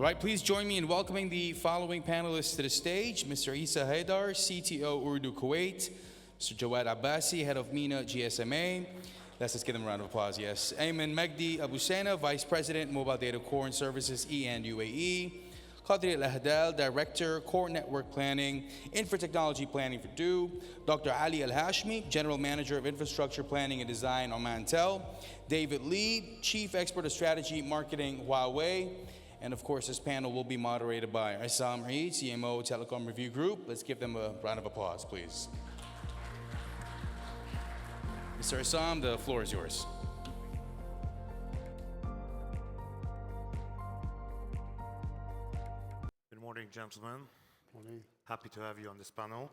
right, please join me in welcoming the following panelists to the stage. Mr. Isa Haidar, CTO Urdu Kuwait. Mr. Jawad Abbasi, Head of MENA GSMA. Let's give them a round of applause, yes. Ayman Magdi Abu Sena, Vice President, Mobile Data Core and Services, E and UAE. Qadri Al-Ahdal, Director, Core Network Planning, Infra Technology Planning for DO. Dr. Ali Al-Hashmi, General Manager of Infrastructure Planning and Design, Omantel. David Lee, Chief Expert of Strategy Marketing, Huawei. And of course, this panel will be moderated by Issam Eid, CMO, Telecom Review Group. Let's give them a round of applause, please. Mr. Issam, the floor is yours. Good morning, gentlemen. Morning. Happy to have you on this panel.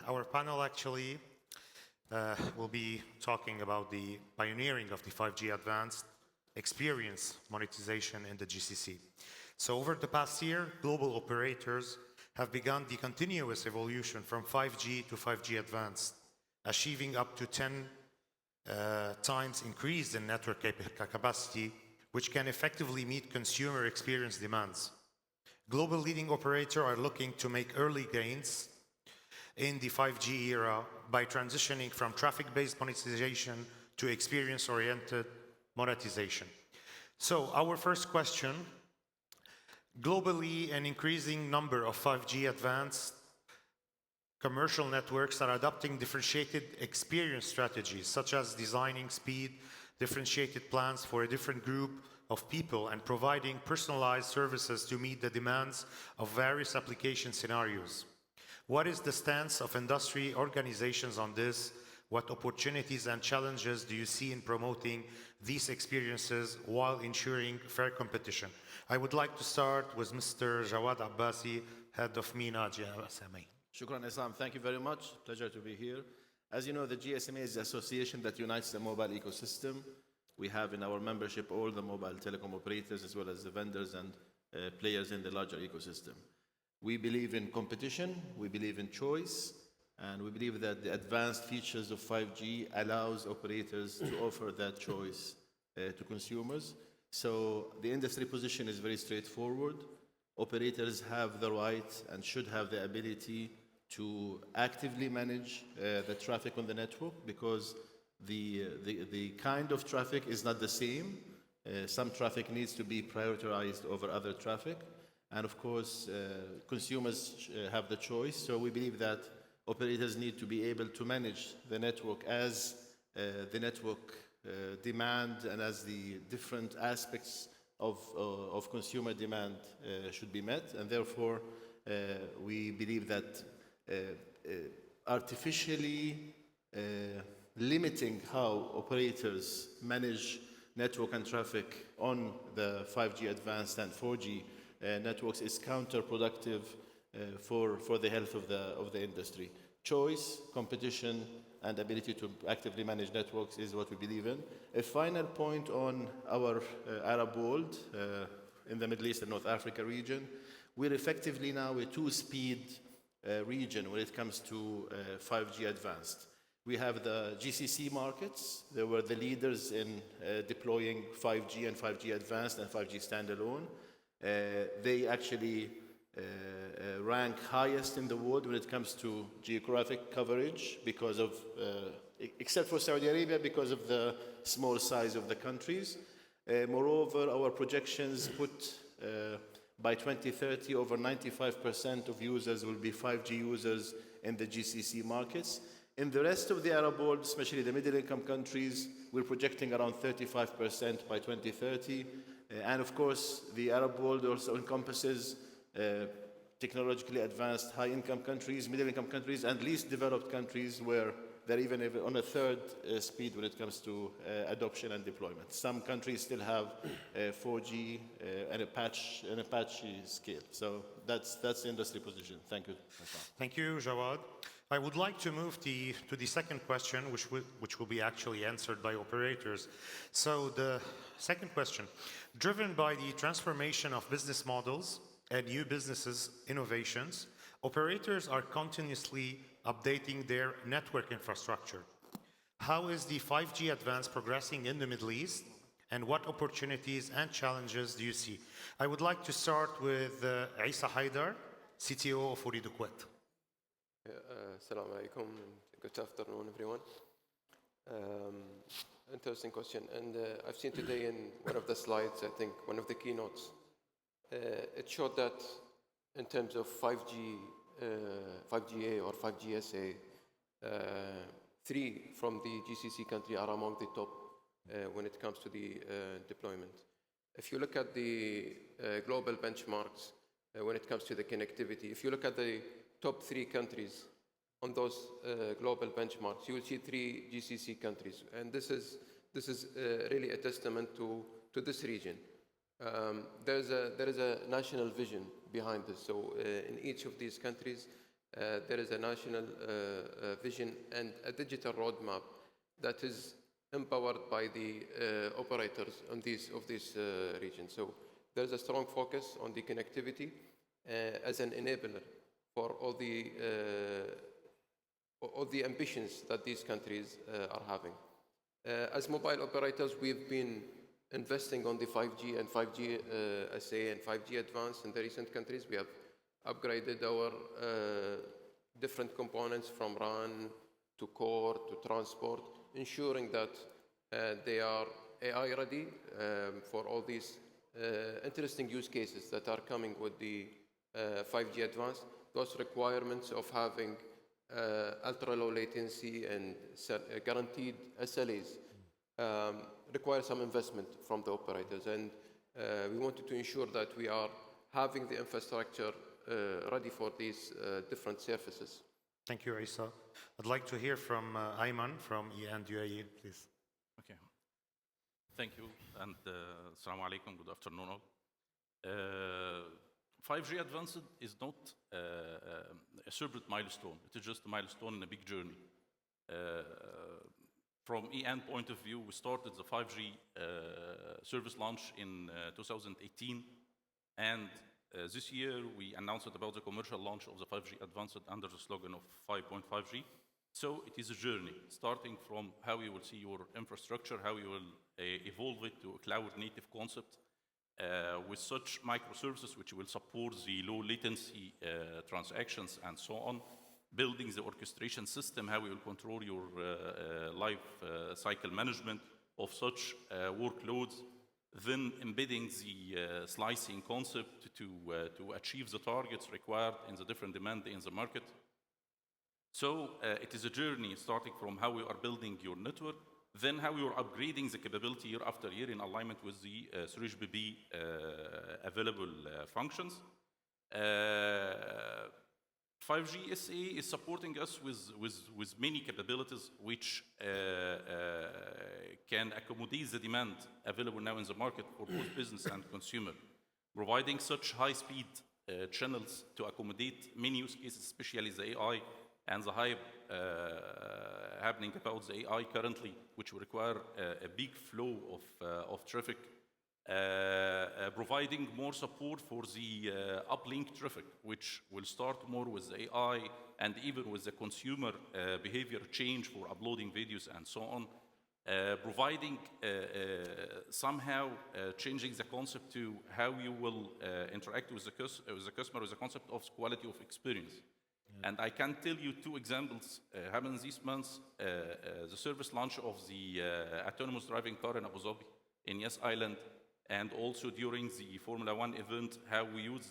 Our panel actually will be talking about the pioneering of the 5G advanced experience monetization in the GCC. So over the past year, global operators have begun the continuous evolution from 5G to 5G advanced, achieving up to 10 times increase in network capacity, which can effectively meet consumer experience demands. Global leading operators are looking to make early gains in the 5G era by transitioning from traffic-based monetization to experience-oriented monetization. So our first question, globally an increasing number of 5G advanced commercial networks are adopting differentiated experience strategies, such as designing speed, differentiated plans for a different group of people and providing personalized services to meet the demands of various application scenarios. What is the stance of industry organizations on this? What opportunities and challenges do you see in promoting these experiences while ensuring fair competition? I would like to start with Mr. Jawad Abbasi, Head of MENA GSMA. Shukran, Islam. Thank you very much. Pleasure to be here. As you know, the GSMA is the association that unites the mobile ecosystem. We have in our membership all the mobile telecom operators as well as the vendors and players in the larger ecosystem. We believe in competition, we believe in choice, and we believe that the advanced features of 5G allows operators to offer that choice to consumers. So the industry position is very straightforward. Operators have the right and should have the ability to actively manage the traffic on the network because the kind of traffic is not the same. Some traffic needs to be prioritized over other traffic. And of course, consumers have the choice. So we believe that operators need to be able to manage the network as the network demand and as the different aspects of consumer demand should be met. And therefore, we believe that artificially limiting how operators manage network and traffic on the 5G advanced and 4G networks is counterproductive for the health of the industry. Choice, competition, and ability to actively manage networks is what we believe in. A final point on our Arab world, in the Middle East and North Africa region, we're effectively now a two-speed region when it comes to 5G advanced. We have the GCC markets. They were the leaders in deploying 5G and 5G advanced and 5G standalone. They actually rank highest in the world when it comes to geographic coverage because of, except for Saudi Arabia, because of the small size of the countries. Moreover, our projections put by 2030, over 95% of users will be 5G users in the GCC markets. In the rest of the Arab world, especially the middle-income countries, we're projecting around 35% by 2030. And of course, the Arab world also encompasses technologically advanced high-income countries, middle-income countries, and least developed countries where they're even on a third speed when it comes to adoption and deployment. Some countries still have 4G and a patchy scale. So that's the industry position. Thank you. Thank you, Jawad. I would like to move to the second question, which will be actually answered by operators. So the second question, driven by the transformation of business models and new businesses innovations, operators are continuously updating their network infrastructure. How is the 5G advance progressing in the Middle East? and what opportunities and challenges do you see? I would like to start with Isa Haidar, CTO of Ooredoo Kuwait. Assalamu alaikum. Good afternoon, everyone. Interesting question. And I've seen today in one of the slides, I think one of the keynotes, it showed that in terms of 5G, 5GA or 5GSA, 3 from the GCC country are among the top when it comes to the deployment. If you look at the global benchmarks when it comes to the connectivity, if you look at the top 3 countries on those global benchmarks, you will see 3 GCC countries, and this is really a testament to this region. There is a national vision behind this. So in each of these countries, there is a national vision and a digital roadmap that is empowered by the operators of these regions. So there is a strong focus on the connectivity as an enabler for all the ambitions that these countries are having. As mobile operators, we've been investing on the 5G and 5G SA and 5G Advanced in the recent countries. We have upgraded our different components from RAN to core to transport, ensuring that they are AI ready for all these interesting use cases that are coming with the 5G Advanced. Those requirements of having ultra low latency and guaranteed SLAs require some investment from the operators, and we wanted to ensure that we are having the infrastructure ready for these different services. Thank you, Isa. I'd like to hear from Ayman from EN UAE, please. Okay. Thank you, and assalamu alaikum, good afternoon all. 5G Advanced is not a separate milestone. It is just a milestone in a big journey. From EN point of view, we started the 5G service launch in 2018, and this year we announced about the commercial launch of the 5G Advanced under the slogan of 5.5G. So it is a journey, starting from how you will see your infrastructure, how you will evolve it to a cloud-native concept with such microservices which will support the low latency transactions and so on, building the orchestration system, how you will control your life cycle management of such workloads, then embedding the slicing concept to achieve the targets required in the different demand in the market. So it is a journey starting from how you are building your network, then how you are upgrading the capability year after year in alignment with the 3GPP available functions. 5G SA is supporting us with many capabilities which can accommodate the demand available now in the market for both business and consumer, providing such high-speed channels to accommodate many use cases, especially the AI and the hype happening about the AI currently, which will require a big flow of traffic, providing more support for the uplink traffic, which will start more with the AI and even with the consumer behavior change for uploading videos and so on, providing somehow changing the concept to how you will interact with the customer with the concept of quality of experience. And I can tell you 2 examples happened this month. The service launch of the autonomous driving car in Abu Dhabi, in Yes Island, and also during the Formula 1 event, how we use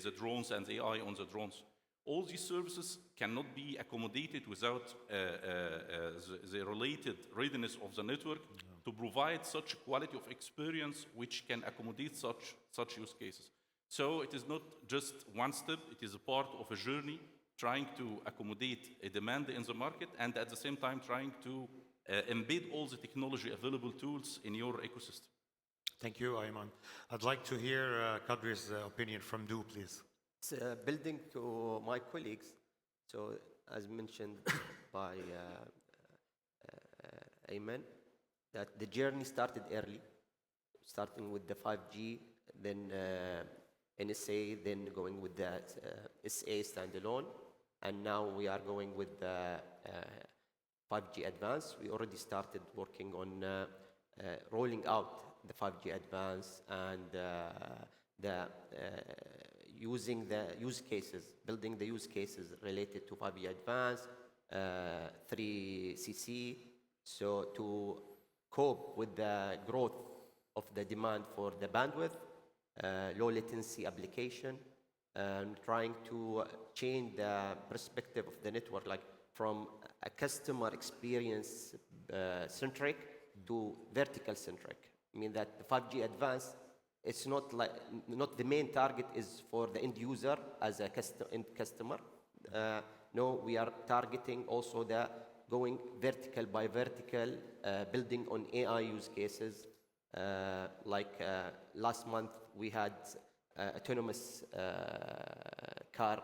the drones and the AI on the drones. All these services cannot be accommodated without the related readiness of the network to provide such quality of experience which can accommodate such use cases. So it is not just one step, it is a part of a journey trying to accommodate a demand in the market and at the same time trying to embed all the technology available tools in your ecosystem. Thank you, Ayman. I'd like to hear Kadri's opinion from Du, please. Building to my colleagues, so as mentioned by Ayman, that the journey started early, starting with the 5G, then NSA, then going with the SA standalone, and now we are going with the 5G Advanced. We already started working on rolling out the 5G advance and using the use cases, building the use cases related to 5G advance, 3CC, so to cope with the growth of the demand for the bandwidth, low latency application, and trying to change the perspective of the network, like from a customer experience centric to vertical centric. I mean that the 5G advance, it's not the main target is for the end user as a end customer. No, we are targeting also the going vertical by vertical, building on AI use cases. Last month we had autonomous car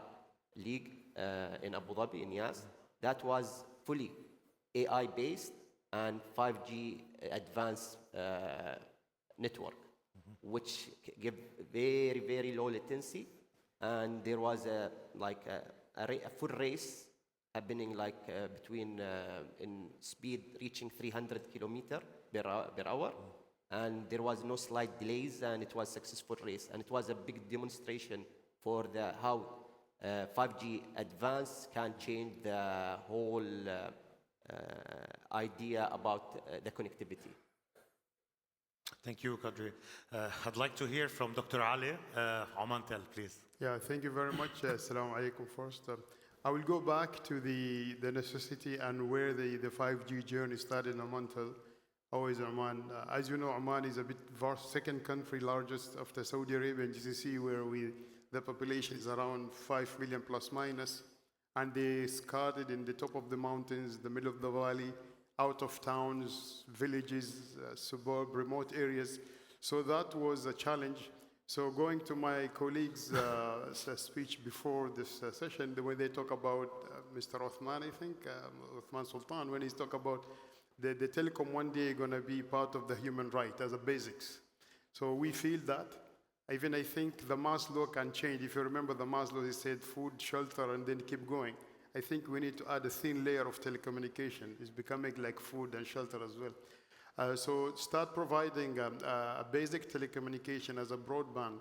league in Abu Dhabi, in Yas. That was fully AI based and 5G advanced network, which give very, very low latency. And there was a full race happening between in speed reaching 300 kilometers per hour. And there was no slight delays, and it was a successful race. And it was a big demonstration for how 5G advance can change the whole idea about the connectivity. Thank you, Kadri. I'd like to hear from Dr. Ali. Omantel, please. Yeah, thank you very much. Assalamu alaikum first. I will go back to the necessity and where the 5G journey started in Omantel. Always Oman. As you know, Oman is a bit vast, second country largest after Saudi Arabia and GCC, where the population is around 5 million plus minus. And they started in the top of the mountains, the middle of the valley, out of towns, villages, suburb, remote areas. So that was a challenge. So going to my colleagues' speech before this session, when they talk about Mr. Othman, I think, Othman Sultan, when he's talk about the telecom one day going to be part of the human right as a basics. So we feel that. Even I think the Maslow can change. If you remember the Maslow, he said food, shelter, and then keep going. I think we need to add a thin layer of telecommunication. It's becoming like food and shelter as well. So start providing a basic telecommunication as a broadband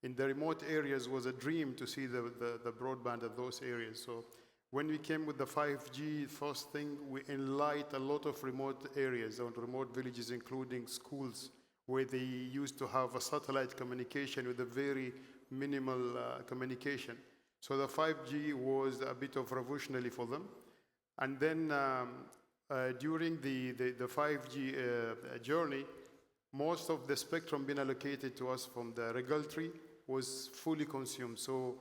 in the remote areas was a dream to see the broadband at those areas. So when we came with the 5G, first thing, we enlightened a lot of remote areas and remote villages, including schools, where they used to have a satellite communication with a very minimal communication. So the 5G was a bit of revolutionary for them. And then during the 5G journey, most of the spectrum being allocated to us from the regulatory was fully consumed. So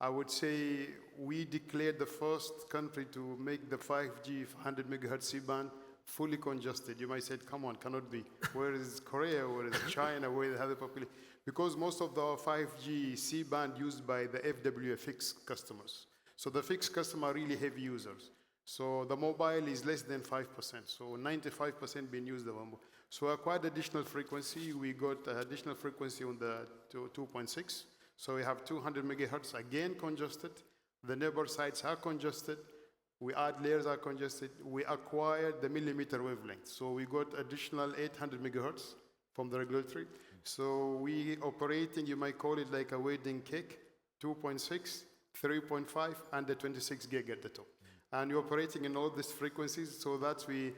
I would say we declared the first country to make the 5G 100 megahertz C-band fully congested. You might say, come on, cannot be. Where is Korea? Where is China? Where they have the population? Because most of the 5G C-band used by the FWA fixed customers. So the fixed customer are really heavy users. So the mobile is less than 5%. So 95% being used the mobile. So acquired additional frequency. We got additional frequency on the 2.6. So we have 200 megahertz again congested. The neighbor sites are congested. We add layers are congested. We acquired the millimeter wavelength. So we got additional 800 megahertz from the regulatory. So we operating, you might call it like a wedding cake, 2.6, 3.5, and the 26 gig at the top. And you're operating in all these frequencies so that we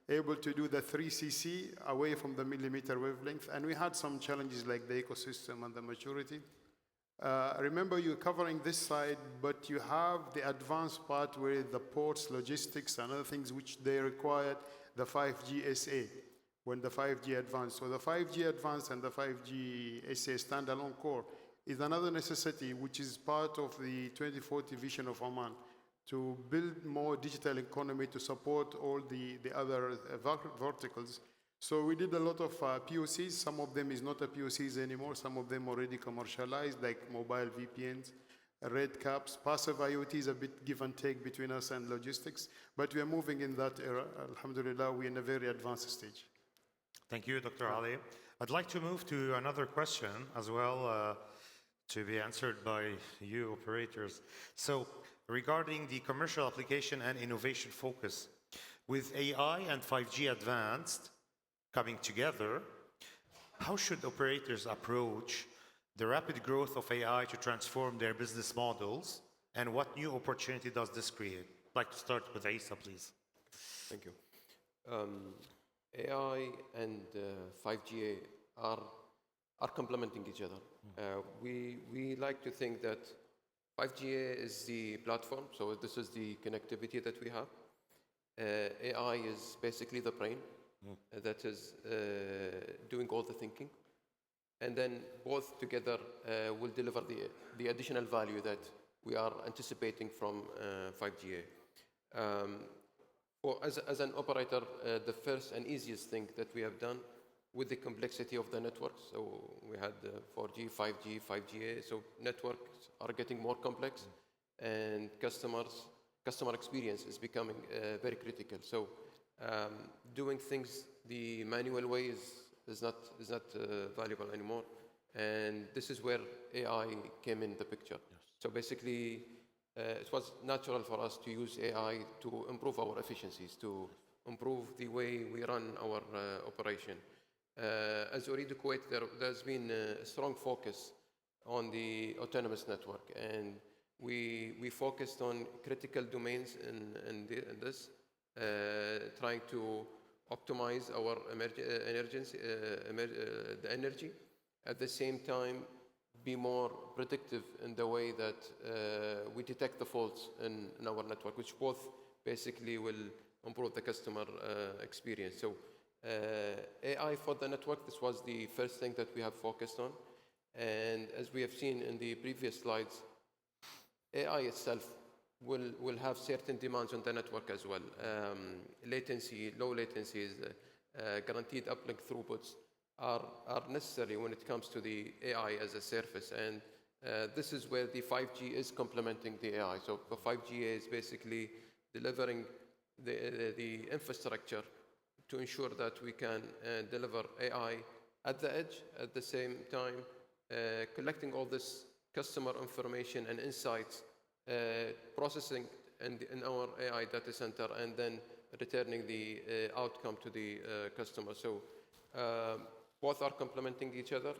able to do the 3CC away from the millimeter wavelength. And we had some challenges like the ecosystem and the maturity. Remember, you're covering this side, but you have the advanced part where the ports, logistics, and other things which they required the 5G SA when the 5G advanced. So the 5G advanced and the 5G SA standalone core is another necessity, which is part of the 2040 vision of Oman, to build more digital economy to support all the other verticals. So we did a lot of POCs. Some of them is not a POCs anymore. Some of them already commercialized, like mobile VPNs, red caps. Passive IoT is a bit give and take between us and logistics. But we are moving in that era. Alhamdulillah, we're in a very advanced stage. Thank you, Dr. Ali. I'd like to move to another question as well to be answered by you operators. So regarding the commercial application and innovation focus, with AI and 5G advanced coming together, How should operators approach the rapid growth of AI to transform their business models, and what new opportunity does this create? I'd like to start with Isa, please. Thank you. AI and 5G are complementing each other. We like to think that 5G is the platform, so this is the connectivity that we have. AI is basically the brain that is doing all the thinking. And then both together will deliver the additional value that we are anticipating from 5G. As an operator, the first and easiest thing that we have done with the complexity of the network, so we had 4G, 5G, 5G, so networks are getting more complex, and customer experience is becoming very critical. So doing things the manual way is not valuable anymore, and this is where AI came in the picture. Yes. So basically, it was natural for us to use AI to improve our efficiencies, to improve the way we run our operation. As Ooredoo Kuwait, there's been a strong focus on the autonomous network, and we focused on critical domains in this, trying to optimize our the energy, at the same time be more predictive in the way that we detect the faults in our network, which both basically will improve the customer experience. So AI for the network, this was the first thing that we have focused on. And as we have seen in the previous slides, AI itself will have certain demands on the network as well. Latency, low latencies, guaranteed uplink throughputs are necessary when it comes to the AI as a service. And this is where the 5G is complementing the AI. So the 5G is basically delivering the infrastructure to ensure that we can deliver AI at the edge, at the same time collecting all this customer information and insights, processing in our AI data center, and then returning the outcome to the customer. So both are complementing each other.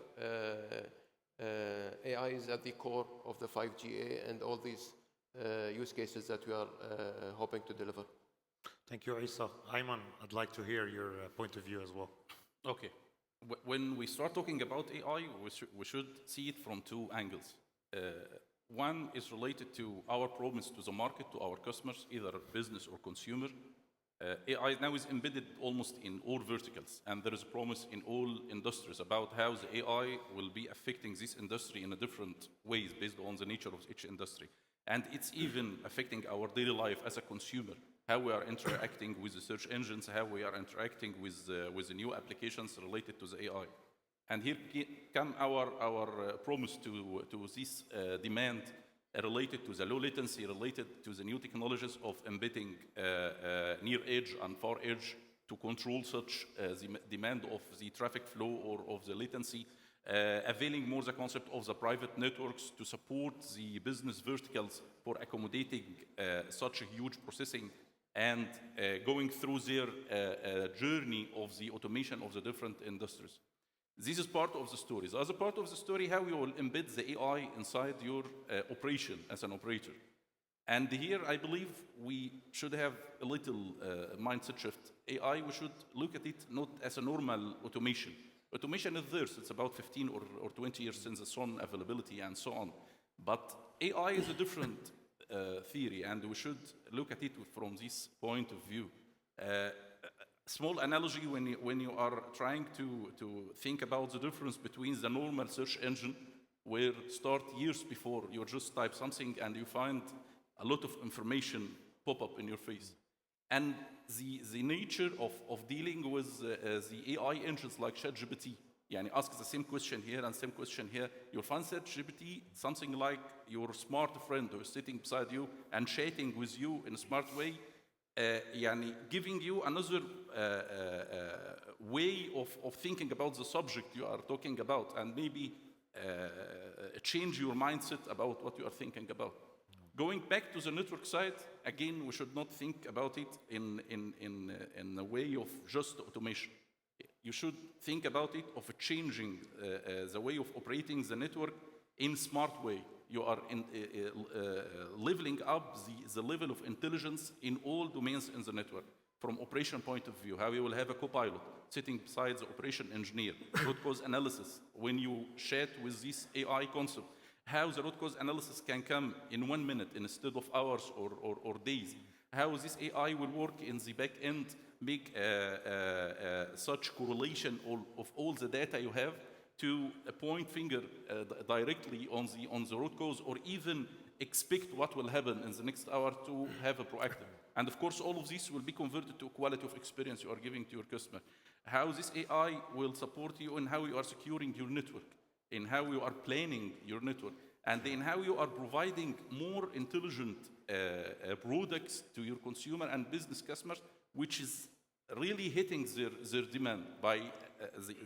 AI is at the core of the 5G and all these use cases that we are hoping to deliver. Thank you, Isa. Ayman, I'd like to hear your point of view as well. Okay. When we start talking about AI, we should see it from two angles. One is related to our promise to the market, to our customers, either business or consumer. AI now is embedded almost in all verticals, and there is a promise in all industries about how the AI will be affecting this industry in a different ways based on the nature of each industry. And it's even affecting our daily life as a consumer, how we are interacting with the search engines, how we are interacting with the new applications related to the AI. And here come our promise to this demand related to the low latency, related to the new technologies of embedding near edge and far edge to control such the demand of the traffic flow or of the latency, availing more the concept of the private networks to support the business verticals for accommodating such a huge processing and going through their journey of the automation of the different industries. This is part of the story. The other part of the story, how you will embed the AI inside your operation as an operator. And here, I believe we should have a little mindset shift. AI, we should look at it not as a normal automation. Automation is there, so it's about 15 or 20 years since the SON availability and so on. But AI is a different theory, and we should look at it from this point of view. Small analogy, when you are trying to think about the difference between the normal search engine, where start years before you just type something and you find a lot of information pop up in your face. And the nature of dealing with the AI engines like ChatGPT, yani ask the same question here and same question here, you'll find ChatGPT something like your smart friend who is sitting beside you and chatting with you in a smart way, yani giving you another way of thinking about the subject you are talking about, and maybe change your mindset about what you are thinking about. Going back to the network side, again, we should not think about it in a way of just automation. you should think about it of changing the way of operating the network in smart way. You are leveling up the level of intelligence in all domains in the network. From operation point of view, how you will have a co-pilot sitting beside the operation engineer, root cause analysis, when you chat with this AI concept, how the root cause analysis can come in 1 minute instead of hours or days, how this AI will work in the back end, make such correlation of all the data you have to point finger directly on the root cause, or even expect what will happen in the next hour to have a proactive. And of course, all of this will be converted to quality of experience you are giving to your customer. How this AI will support you in how you are securing your network, in how you are planning your network, and in how you are providing more intelligent products to your consumer and business customers, which is really hitting their demand by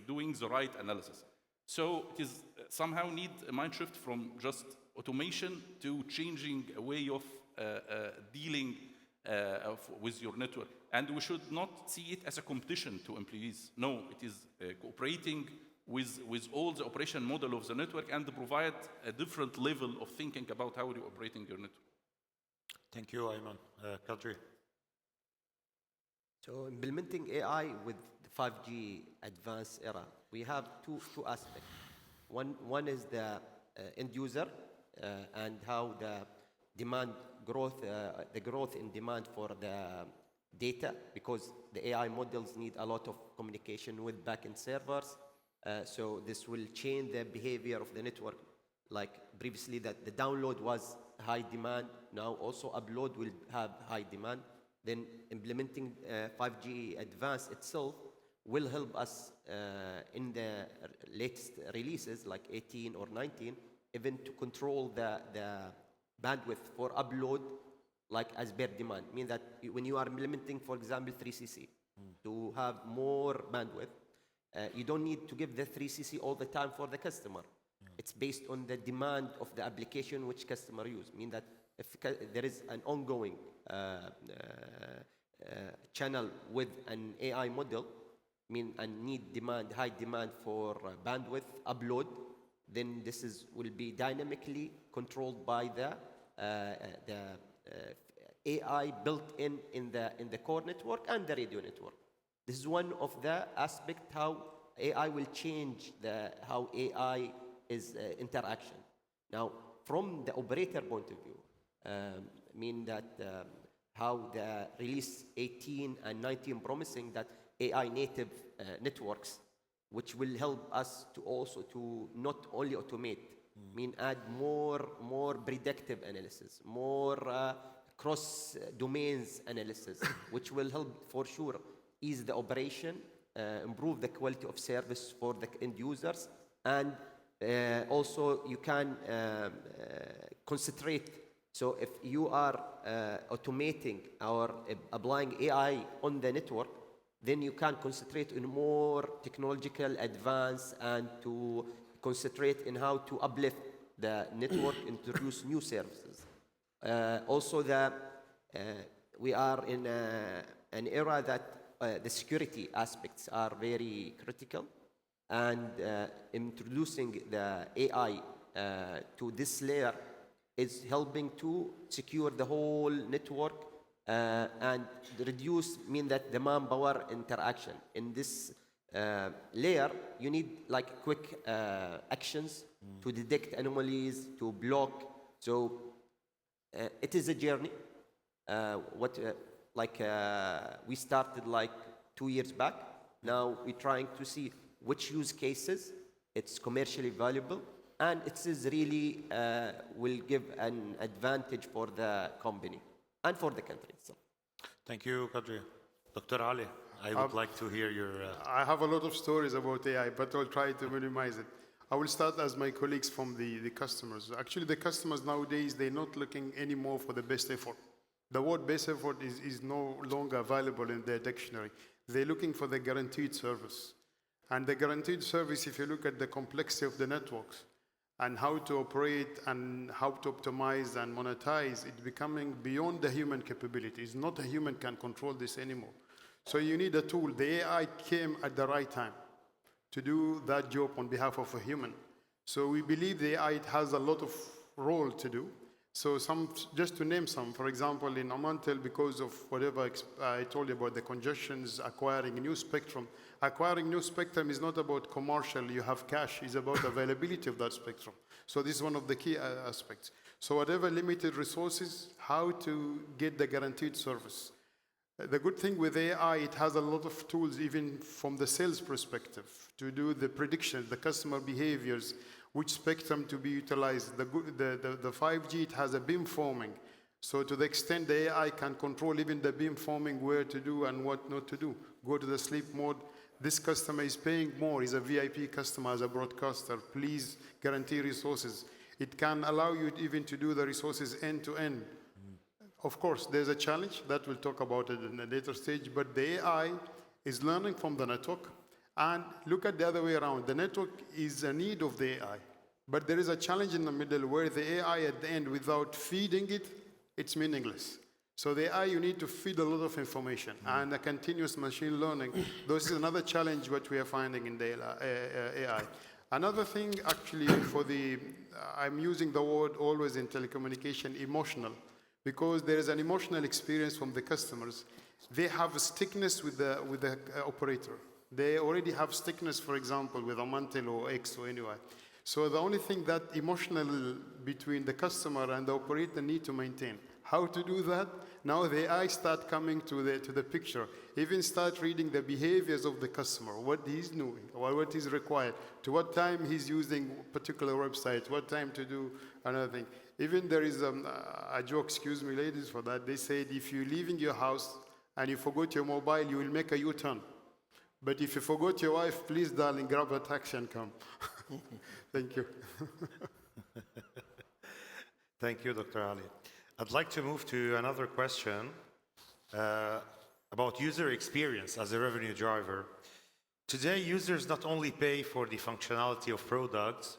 doing the right analysis. So it is somehow need a mind shift from just automation to changing a way of dealing with your network. And we should not see it as a competition to employees. No, it is cooperating with all the operation model of the network and provide a different level of thinking about how you're operating your network. Thank you, Ayman. Kadri. So implementing AI with the 5G advanced era, we have two aspects. One is the end user and how the demand growth, the growth in demand for the data, because the AI models need a lot of communication with backend servers. So this will change the behavior of the network. Like previously, that the download was high demand. Now also upload will have high demand. Then implementing 5G Advanced itself will help us in the latest releases like 18 or 19, even to control the bandwidth for upload like as per demand. Mean that when you are implementing, for example, 3CC, to have more bandwidth, you don't need to give the 3CC all the time for the customer. It's based on the demand of the application which customer use. Mean that if there is an ongoing channel with an AI model, and need demand, high demand for bandwidth upload, then this will be dynamically controlled by the AI built in the core network and the radio network. This is one of the aspects how AI will change how AI is interaction. Now, from the operator point of view, how the release 18 and 19 promising that AI native networks, which will help us to also to not only automate, add more predictive analysis, more cross domains analysis, which will help for sure ease the operation, improve the quality of service for the end users, and also you can concentrate. So if you are automating or applying AI on the network, then you can concentrate on more technological advance and to concentrate in how to uplift the network, introduce new services. Also, we are in an era that the security aspects are very critical, and introducing the AI to this layer is helping to secure the whole network and reduce that the manpower interaction. In this layer, you need like quick actions to detect anomalies, to block. So it is a journey. We started like 2 years back. Now we're trying to see which use cases it's commercially valuable, and it is really will give an advantage for the company and for the country itself. Thank you, Kadri. Dr. Ali, I would like to hear your... I have a lot of stories about AI, but I'll try to minimize it. I will start as my colleagues from the customers. Actually, the customers nowadays, they're not looking anymore for the best effort. The word best effort is no longer available in their dictionary. They're looking for the guaranteed service. And the guaranteed service, if you look at the complexity of the networks and how to operate and how to optimize and monetize, it's becoming beyond the human capabilities. Not a human can control this anymore. So you need a tool. The AI came at the right time to do that job on behalf of a human. So we believe the AI it has a lot of role to do. So just to name some, for example, in Omantel, because of whatever I told you about the congestions, acquiring new spectrum. Acquiring new spectrum is not about commercial, you have cash, it's about availability of that spectrum. So this is one of the key aspects. So whatever limited resources, how to get the guaranteed service. The good thing with AI, it has a lot of tools, even from the sales perspective, to do the predictions, the customer behaviors, which spectrum to be utilized. The 5G, it has a beamforming. So to the extent the AI can control even the beamforming, where to do and what not to do. Go to the sleep mode. This customer is paying more, is a VIP customer as a broadcaster. Please guarantee resources. It can allow you even to do the resources end to end. Of course, there's a challenge that we'll talk about it in a later stage, but the AI is learning from the network. And look at the other way around. The network is a need of the AI, but there is a challenge in the middle where the AI at the end, without feeding it, it's meaningless. So the AI, you need to feed a lot of information and a continuous machine learning. This is another challenge what we are finding in the AI. Another thing, actually, I'm using the word always in telecommunication, emotional, because there is an emotional experience from the customers. They have a stickiness with the operator. They already have stickiness, for example, with Omantel or X or anywhere. So the only thing that emotional between the customer and the operator need to maintain. How to do that? Now the AI start coming to the picture. Even start reading the behaviors of the customer, what he's doing, or what is required, to what time he's using particular website, what time to do another thing. Even there is a joke, excuse me ladies for that, they said if you're leaving your house and you forgot your mobile, you will make a U-turn. But if you forgot your wife, please darling, grab a taxi and come. Thank you. Thank you, Dr. Ali. I'd like to move to another question about user experience as a revenue driver. Today, users not only pay for the functionality of products,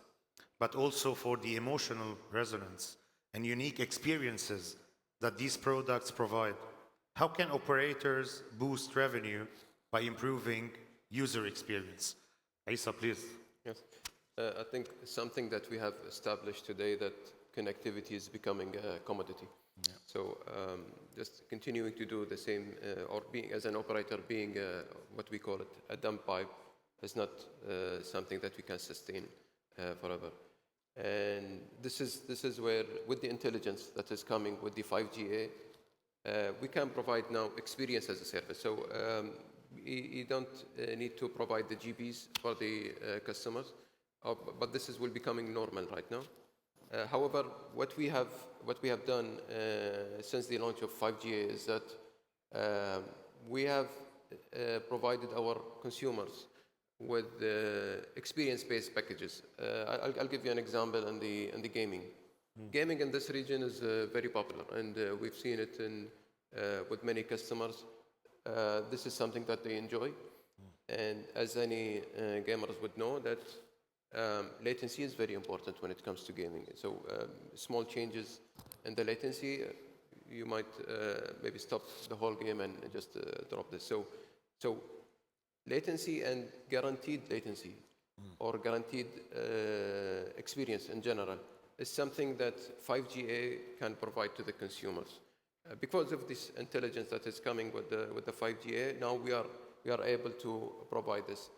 but also for the emotional resonance and unique experiences that these products provide. How can operators boost revenue by improving user experience? Isa, please. Yes. I think something that we have established today, that connectivity is becoming a commodity. Yeah. So just continuing to do the same, or being as an operator, being what we call it a dumb pipe, is not something that we can sustain forever. And this is where, with the intelligence that is coming with the 5G, we can provide now experience as a service. So you don't need to provide the GBs for the customers, but this will be becoming normal right now. However, what we have done since the launch of 5G is that we have provided our consumers with experience-based packages. I'll give you an example in the gaming. Gaming in this region is very popular, and we've seen it with many customers. This is something that they enjoy, and as any gamers would know, that latency is very important when it comes to gaming. So small changes in the latency, you might maybe stop the whole game and just drop this. So latency and guaranteed latency or guaranteed experience in general is something that 5G can provide to the consumers. Because of this intelligence that is coming with the 5G, now we are able to provide this.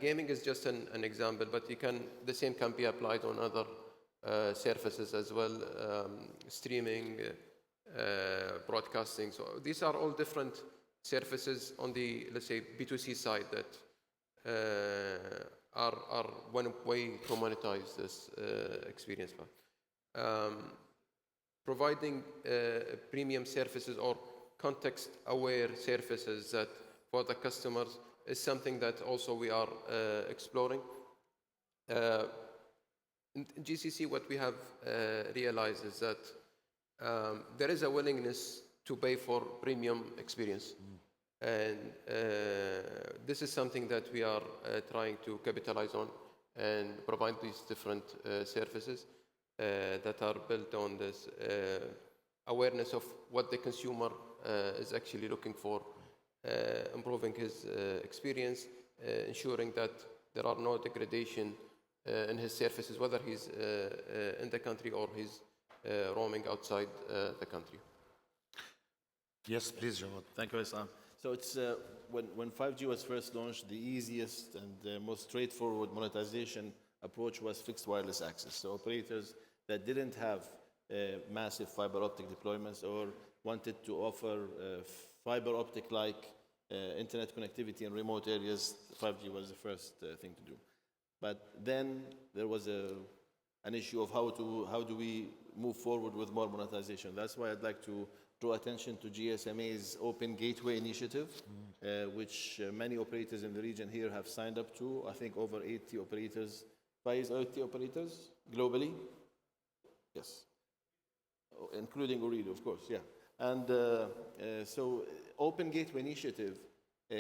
Gaming is just an example, but the same can be applied on other surfaces as well, streaming, broadcasting. So these are all different surfaces on the, let's say, B2C side that are one way to monetize this experience. Providing premium services or context-aware services that for the customers is something that also we are exploring. In GCC, what we have realized is that there is a willingness to pay for premium experience. And this is something that we are trying to capitalize on and provide these different services that are built on this awareness of what the consumer is actually looking for improving his experience, ensuring that there are no degradation in his services, whether he's in the country or he's roaming outside the country. Yes, please, Jawad. Thank you, Islam. So it's when 5G was first launched, the easiest and most straightforward monetization approach was fixed wireless access. So operators that didn't have massive fiber optic deployments or wanted to offer fiber optic-like internet connectivity in remote areas, 5G was the first thing to do. But then there was an issue of how do we move forward with more monetization. That's why I'd like to draw attention to GSMA's Open Gateway initiative, which many operators in the region here have signed up to. I think over 80 operators, 80 operators globally. Yes, including Ooredoo, of course, yeah. And so Open Gateway initiative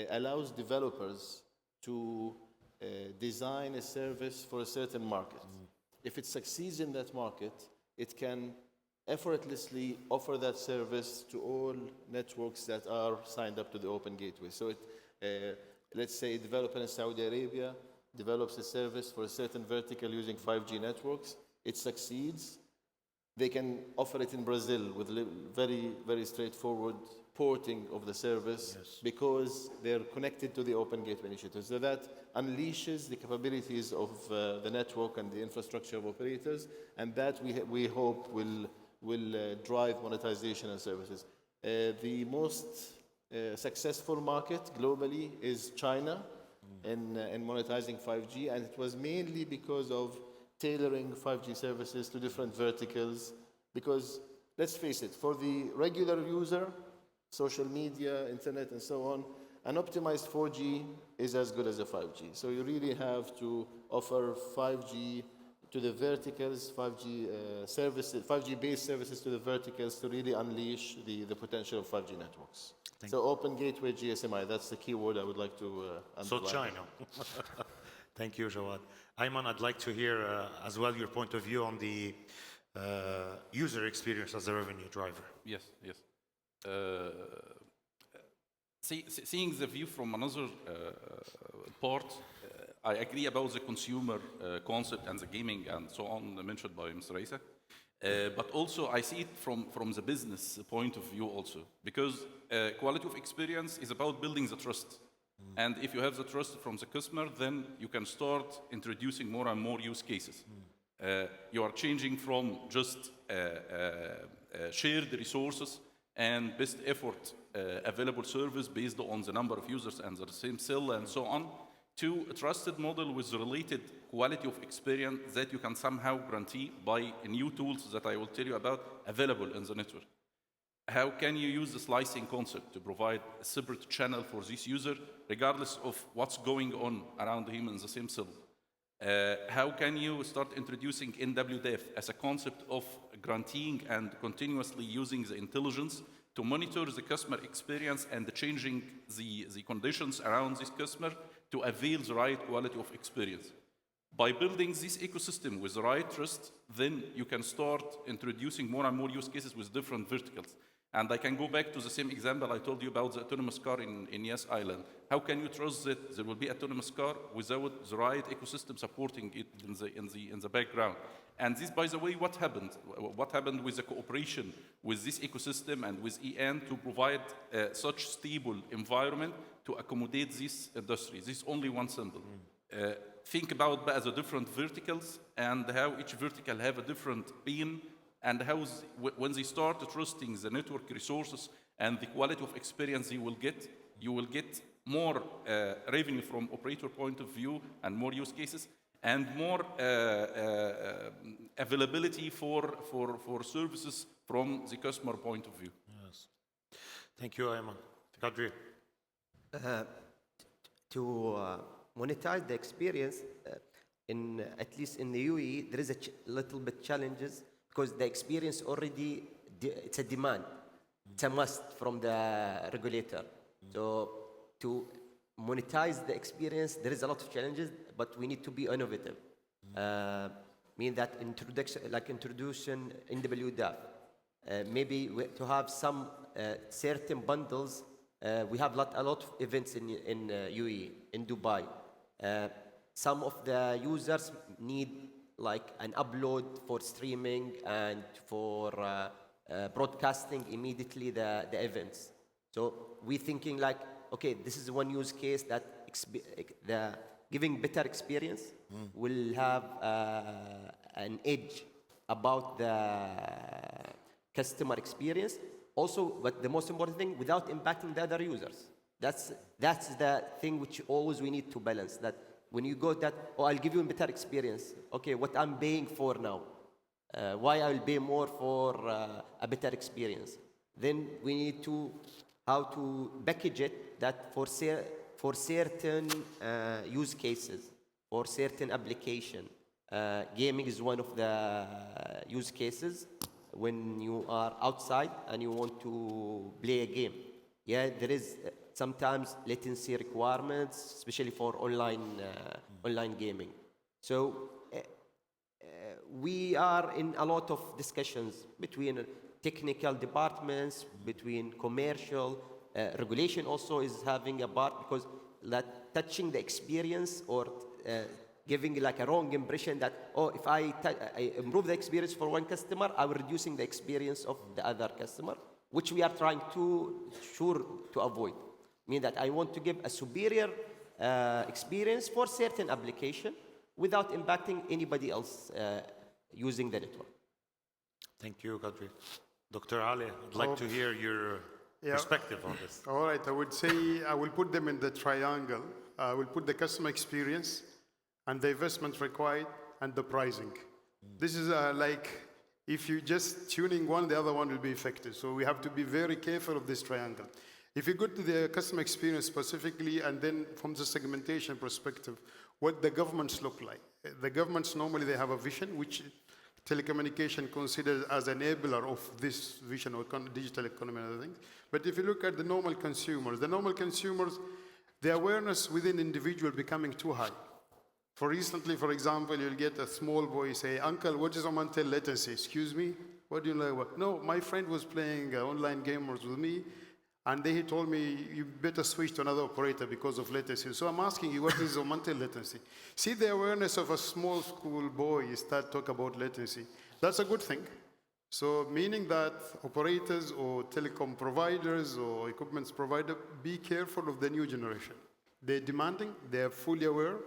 allows developers to design a service for a certain market. If it succeeds in that market, it can effortlessly offer that service to all networks that are signed up to the Open Gateway. So let's say a developer in Saudi Arabia develops a service for a certain vertical using 5G networks. It succeeds. They can offer it in Brazil with very, very straightforward porting of the service because they're connected to the Open Gateway initiative. So that unleashes the capabilities of the network and the infrastructure of operators, and that we hope will drive monetization and services. The most successful market globally is China in monetizing 5G, and it was mainly because of tailoring 5G services to different verticals. Because let's face it, for the regular user, social media, internet, and so on, an optimized 4G is as good as a 5G. So you really have to offer 5G to the verticals, 5G services, 5G-based services to the verticals to really unleash the potential of 5G networks. So Open Gateway GSMI, that's the key word I would like to underline. So China. Thank you, Jawad. Ayman, I'd like to hear as well your point of view on the user experience as a revenue driver. Yes, yes. Seeing the view from another part, I agree about the consumer concept and the gaming and so on mentioned by Mr. Isa. But also I see it from the business point of view also, because quality of experience is about building the trust. And if you have the trust from the customer, then you can start introducing more and more use cases. You are changing from just shared resources and best effort available service based on the number of users and the same cell and so on, to a trusted model with related quality of experience that you can somehow guarantee by new tools that I will tell you about available in the network. How can you use the slicing concept to provide a separate channel for this user, regardless of what's going on around him in the same cell? How can you start introducing NWDF as a concept of granting and continuously using the intelligence to monitor the customer experience and changing the conditions around this customer to avail the right quality of experience? By building this ecosystem with the right trust, then you can start introducing more and more use cases with different verticals. And I can go back to the same example I told you about the autonomous car in Yas Island. How can you trust that there will be autonomous car without the right ecosystem supporting it in the background? And this, by the way, what happened? What happened with the cooperation with this ecosystem and with EN to provide such stable environment to accommodate this industry? This is only one symbol. Think about the different verticals and how each vertical have a different pain, and how when they start trusting the network resources and the quality of experience you will get more revenue from operator point of view and more use cases and more availability for services from the customer point of view. Yes. Thank you, Ayman. Kadri. To monetize the experience, at least in the UAE, there is a little bit challenges because the experience already, it's a demand. It's a must from the regulator. So to monetize the experience, there is a lot of challenges, but we need to be innovative. Mean that introduction NWDAF, maybe to have some certain bundles We have a lot of events in UAE, in Dubai. Some of the users need like an upload for streaming and for broadcasting immediately the events. So we're thinking like, okay, this is one use case that the giving better experience will have an edge about the customer experience. Also, but the most important thing, without impacting the other users. That's the thing which always we need to balance. That when you go that, oh, I'll give you a better experience. Okay, what I'm paying for now. Why I will pay more for a better experience? Then we need to how to package it that for certain use cases, for certain application. Gaming is one of the use cases when you are outside and you want to play a game. Yeah, there is sometimes latency requirements, especially for online gaming. So we are in a lot of discussions between technical departments, between commercial. Regulation also is having a part because that touching the experience or giving like a wrong impression that, oh, if I improve the experience for one customer, I'm reducing the experience of the other customer, which we are trying to avoid. Mean that I want to give a superior experience for certain application without impacting anybody else using the network. Thank you, Kadri. Dr. Ali, I'd like to hear your perspective on this. All right, I would say I will put them in the triangle. I will put the customer experience and the investment required and the pricing. This is like, if you just tuning one, the other one will be effective. So we have to be very careful of this triangle. If you go to the customer experience specifically, and then from the segmentation perspective, what the governments look like. The governments normally they have a vision, which telecommunication considers as an enabler of this vision or digital economy and other things. But if you look at the normal consumers, the awareness within individual becoming too high. For example, you'll get a small boy say, "Uncle, what is Omantel latency?" "Excuse me, what do you know about?" "No, my friend was playing online gamers with me, and he told me you better switch to another operator because of latency. So I'm asking you, what is Omantel latency?" See the awareness of a small school boy start talk about latency. That's a good thing. So meaning that operators or telecom providers or equipment provider, be careful of the new generation. They're demanding, they're fully aware,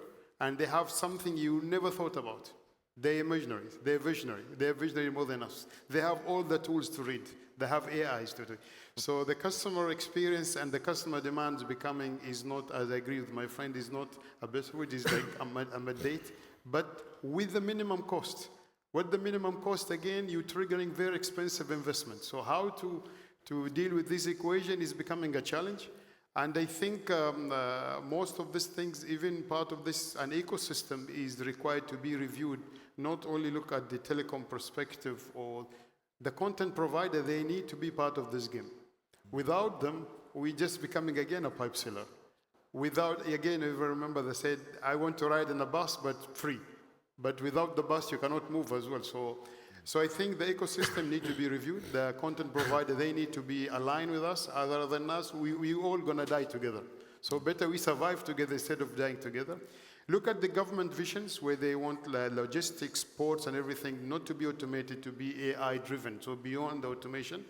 and they have something you never thought about. They're imaginary, they're visionary more than us. They have all the tools to read. They have AIs to do. So the customer experience and the customer demands becoming is not, as I agree with my friend, is not a buzzword, is like a mandate, but with the minimum cost. What the minimum cost, again, you're triggering very expensive investment. So how to deal with this equation is becoming a challenge. And I think most of these things, even part of this, an ecosystem is required to be reviewed, not only look at the telecom perspective or the content provider, they need to be part of this game. Without them, we're just becoming again a pipe seller. Without, again, if you remember, they said, I want to ride in a bus, but free. But without the bus, you cannot move as well. So I think the ecosystem needs to be reviewed. The content provider, they need to be aligned with us. Other than us, we all gonna die together. So better we survive together instead of dying together. Look at the government visions where they want logistics, ports and everything not to be automated, to be AI driven, so beyond the automation.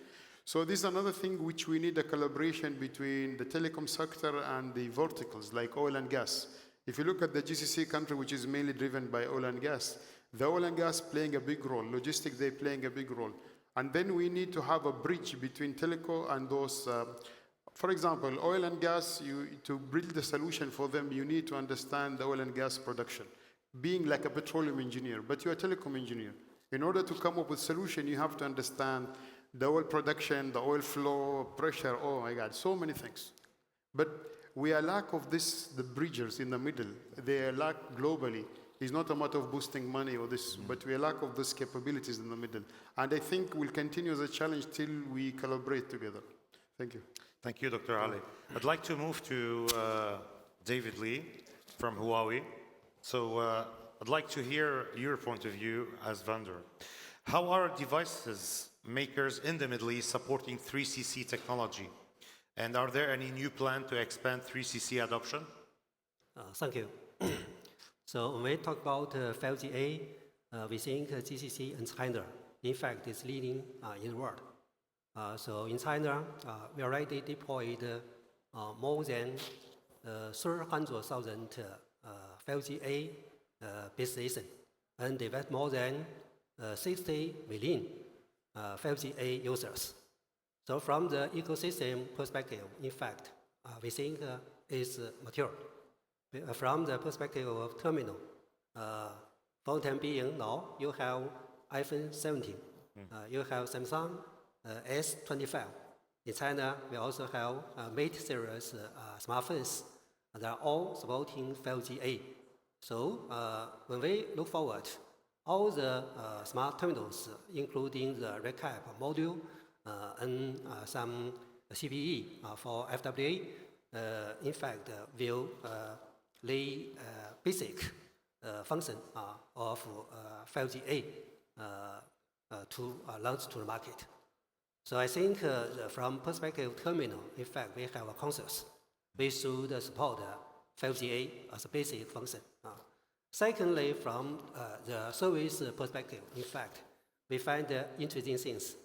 So this is another thing which we need a collaboration between the telecom sector and the verticals like oil and gas. If you look at the GCC country, which is mainly driven by oil and gas, the oil and gas playing a big role, logistics, they're playing a big role. And then we need to have a bridge between teleco and those, for example, oil and gas, to build the solution for them, you need to understand the oil and gas production, being like a petroleum engineer, but you're a telecom engineer. In order to come up with solution, you have to understand the oil production, the oil flow, pressure, oh my God, so many things. But we are lack of this, the bridgers in the middle. They are lack globally. It's not a matter of boosting money or this, but we are lack of those capabilities in the middle. And I think we'll continue as a challenge till we collaborate together. Thank you. Thank you, Dr. Ali. I'd like to move to David Lee from Huawei. So I'd like to hear your point of view as vendor. How are devices makers in the Middle East supporting 3CC technology? And are there any new plan to expand 3CC adoption? Thank you. So when we talk about 5G-A, we think GCC and China, in fact, is leading in the world. So in China, we already deployed more than 300,000 5G-A base stations and developed more than 60 million 5G-A users. So from the ecosystem perspective, in fact, we think it's mature. From the perspective of terminal, for the time being now, you have iPhone 17, you have Samsung S25. In China, we also have Mate series smartphones. They are all supporting 5G-A. So when we look forward, all the smart terminals, including the recap module and some CPE for FWA, in fact, will lay basic function of 5G-A to launch to the market. So I think from perspective of terminal, in fact, we have a consensus. We should support 5G-A as a basic function. Secondly, from the service perspective, in fact, we find interesting things.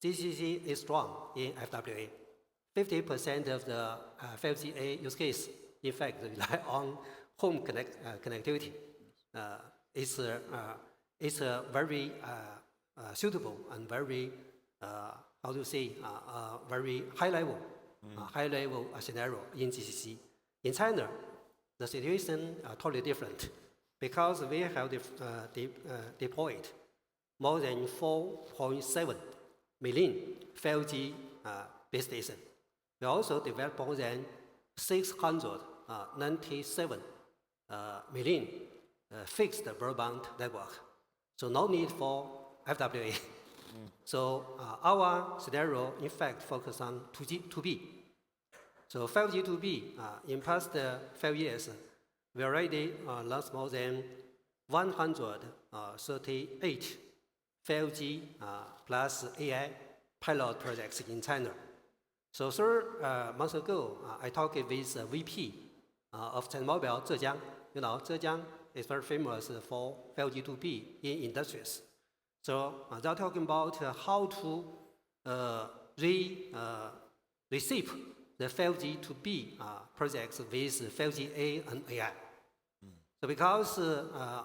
GCC is strong in FWA. 50% of the 5G-A use case, in fact, rely on home connectivity. It's a very suitable and very, how to say, very high level scenario in GCC. In China, the situation is totally different because we have deployed more than 4.7 million 5G base stations. We also developed more than 697 million fixed broadband network. So no need for FWA. So our scenario, in fact, focus on 2B. So 5G 2B, in past 5 years, we already launched more than 138 5G plus AI pilot projects in China. So 3 months ago, I talked with VP of China Mobile, Zhejiang. You know, Zhejiang is very famous for 5G 2B in industries. So they're talking about how to reshape the 5G 2B projects with 5G-A and AI. So because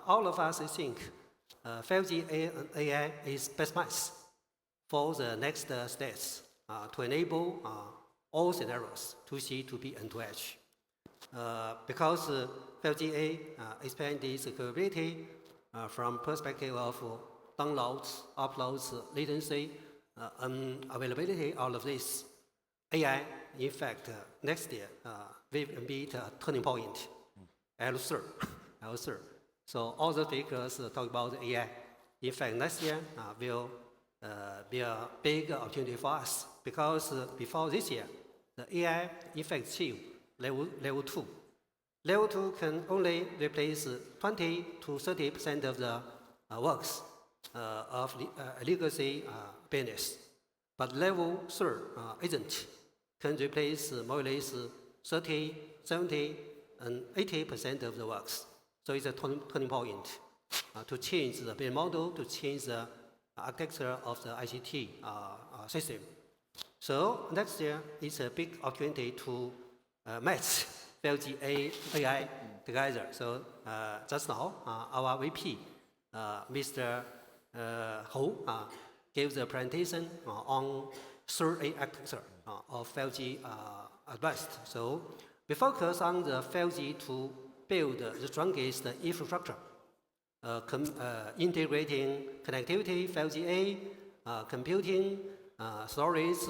all of us think 5G-A and AI is best match for the next steps to enable all scenarios, 2C, 2B, and 2H. Because 5G-A expand its capability from perspective of downloads, uploads, latency, and availability, all of this. AI, in fact, next year will be a turning point. L3. So all the speakers talk about AI. In fact, next year will be a big opportunity for us because before this year, the AI in fact achieve level 2. Level 2 can only replace 20 to 30% of the works of legacy business. But level 3 isn't. Can replace more or less 30, 70, and 80% of the works. So it's a turning point to change the business model, to change the architecture of the ICT system. So next year is a big opportunity to match 5G AI together. So just now, our VP, Mr. Hou, gave the presentation on 3 architecture of 5G advanced. So we focus on the 5G to build the strongest infrastructure, integrating connectivity, 5G-A, computing, storage,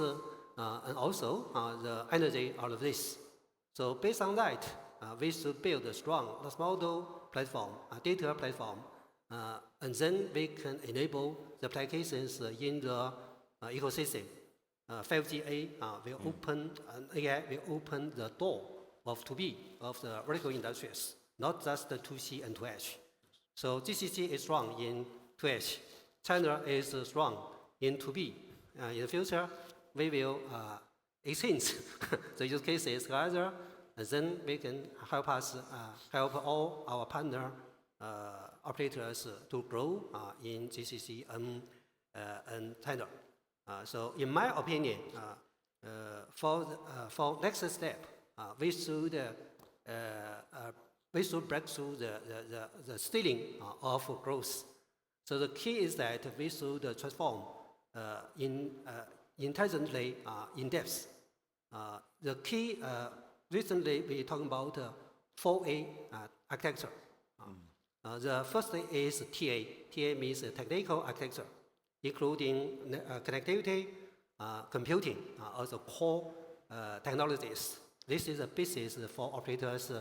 and also the energy, all of this. So based on that, we should build a strong model platform, a data platform, and then we can enable the applications in the ecosystem. 5G-A will open, and AI will open the door of 2B, of the vertical industries, not just the 2C and 2H. So GCC is strong in 2H. China is strong in 2B. In the future, we will exchange the use cases together, and then we can help all our partner operators to grow in GCC and China. So in my opinion, for next step, we should break through the ceiling of growth. So the key is that we should transform intelligently in depth. The key, recently we talking about 4A architecture. The first is TA. TA means technical architecture, including connectivity, computing, as the core technologies. This is a basis for operators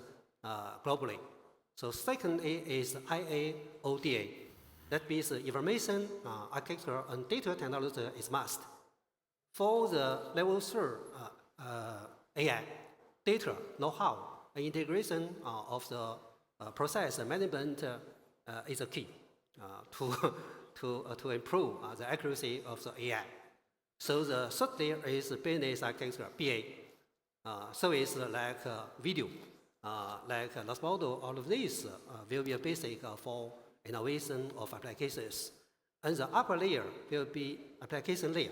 globally. So second is IAODA. That means information architecture and data technology is must. For the level 3 AI, data, know-how, and integration of the process management is a key to improve the accuracy of the AI. So the third layer is business architecture, BA. Service like video, like large model, all of these will be a basic for innovation of applications. And the upper layer will be application layer.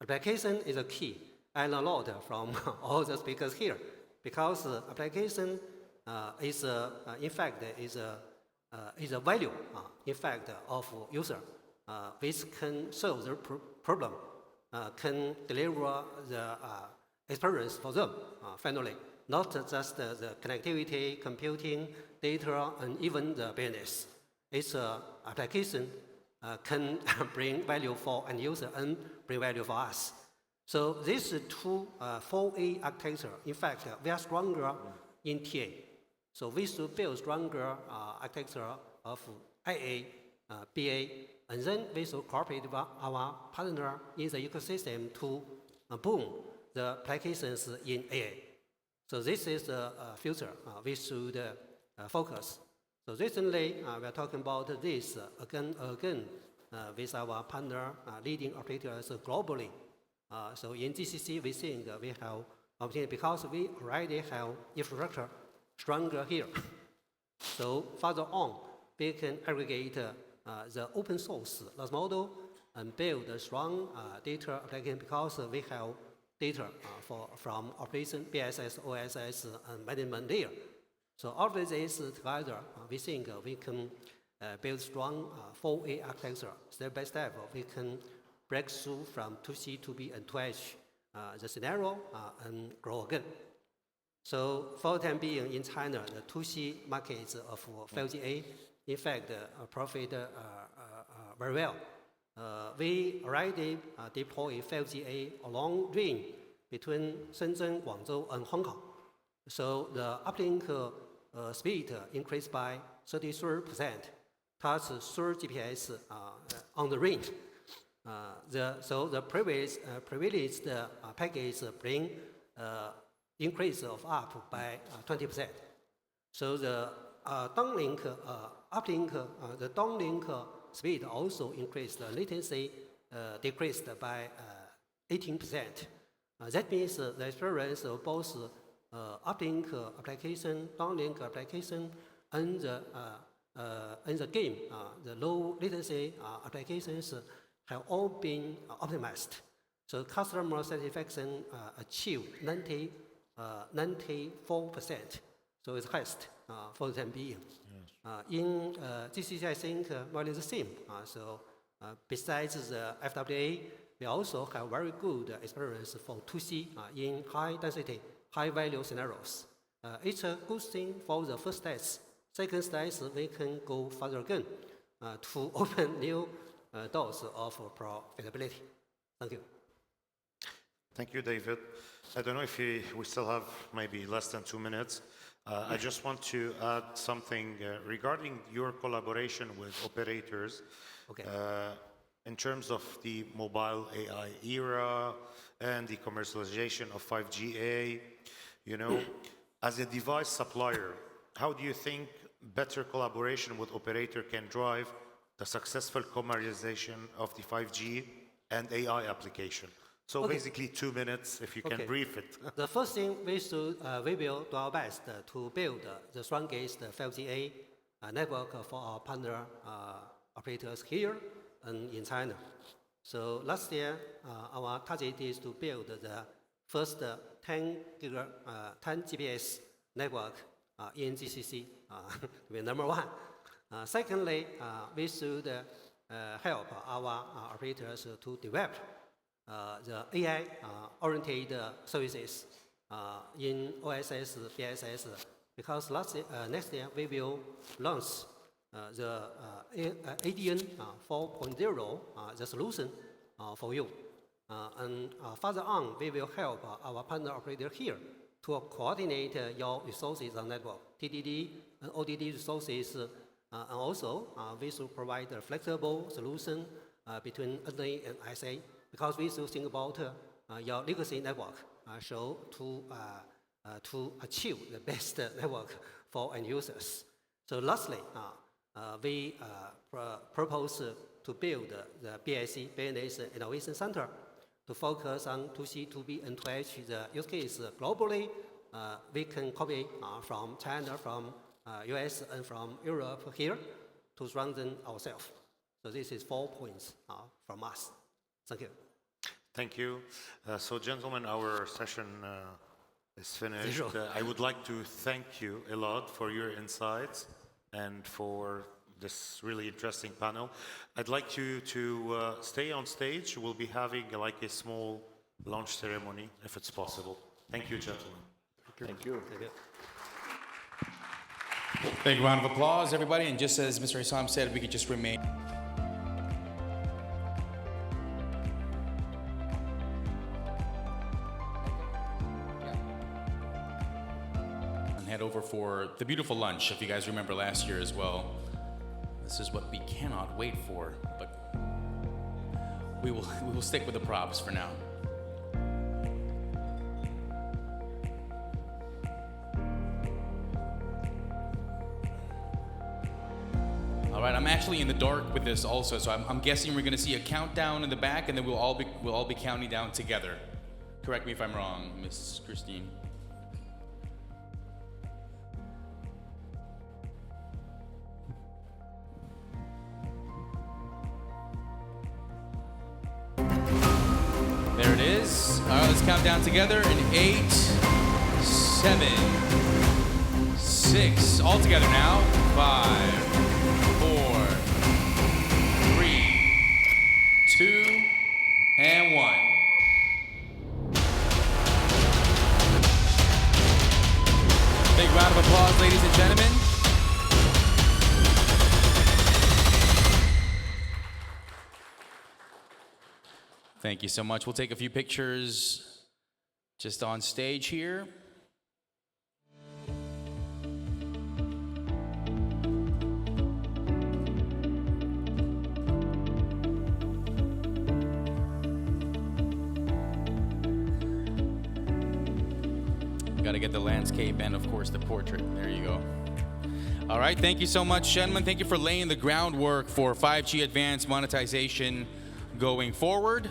Application is a key. I learn a lot from all the speakers here, because application is in fact is a value in fact of user, which can solve the problem, can deliver the experience for them finally, not just the connectivity, computing, data, and even the business. Its application can bring value for end user and bring value for us. So these two 4A architecture, in fact, we are stronger in TA. So we should build stronger architecture of IA, BA, and then we should cooperate with our partner in the ecosystem to boom the applications in AA. So this is the future we should focus. So recently, we are talking about this again with our partner leading operators globally. So in GCC, we think we have opportunity because we already have infrastructure stronger here. So further on, we can aggregate the open source large model and build a strong data application because we have data from operation, BSS, OSS, and management layer. So all of this together, we think we can build strong 4A architecture. Step by step, we can break through from 2C, 2B, and 2H the scenario and grow again. So for the time being in China, the 2C markets of 5G-A, in fact, profit very well. We already deploy 5G-A along range between Shenzhen, Guangzhou, and Hong Kong. So the uplink speed increased by 33%, plus 3 GPS on the range. So the privileged package bring increase of up by 20%. So the downlink, uplink, the downlink speed also increased. The latency decreased by 18%. That means the experience of both uplink application, downlink application, and the game, the low latency applications have all been optimized. So customer satisfaction achieved 94%. So it's highest for the time being. In GCC, I think more is the same. So besides the FWA, we also have very good experience for 2C in high density, high value scenarios. It's a good thing for the first stage. Second stage, we can go further again to open new doors of profitability. Thank you. Thank you, David. I don't know if we still have maybe less than 2 minutes. I just want to add something regarding your collaboration with operators. Okay. In terms of the mobile AI era and the commercialization of 5G-A, you know, as a device supplier, how do you think better collaboration with operator can drive the successful commercialization of the 5G and AI application? So Okay. basically 2 minutes, if you can Okay. brief it. The first thing we will do our best to build the strongest 5G network for our partner operators here and in China. So last year, our target is to build the first 10 Gbps network in GCC, to be number one. Secondly, we should help our operators to develop the AI-oriented services in OSS, BSS, because next year we will launch the ADN 4.0, the solution for you. And further on, we will help our partner operator here to coordinate your resources on network, TDD and ODD resources, and also we should provide a flexible solution between NA and SA, because we should think about your legacy network, so to achieve the best network for end users. So lastly, we propose to build the BIC, Business Innovation Center, to focus on 2C, 2B, and 2H, the use case globally. We can copy from China, from US, and from Europe here to strengthen ourselves. So this is 4 points from us. Thank you. Thank you. So gentlemen, our session is finished. Zero. I would like to thank you a lot for your insights and for this really interesting panel. I'd like you to stay on stage. We'll be having like a small launch ceremony, if it's possible. Thank you, gentlemen. Thank you. Thank you. Big round of applause, everybody. And just as Mr. Issam said, we could just remain. And head over for the beautiful lunch, if you guys remember last year as well. This is what we cannot wait for, but we will stick with the props for now. All right, I'm actually in the dark with this also, so I'm guessing we're going to see a countdown in the back, and then we'll all be counting down together. Correct me if I'm wrong, Miss Christine. There it is. All right, let's count down together in 8, 7, 6. All together now. 5, 4, 3, 2, and 1. Big round of applause, ladies and gentlemen. Thank you so much. We'll take a few pictures just on stage here. Got to get the landscape and, of course, the portrait. There you go. All right. Thank you so much, gentlemen. Thank you for laying the groundwork for 5G advanced monetization going forward.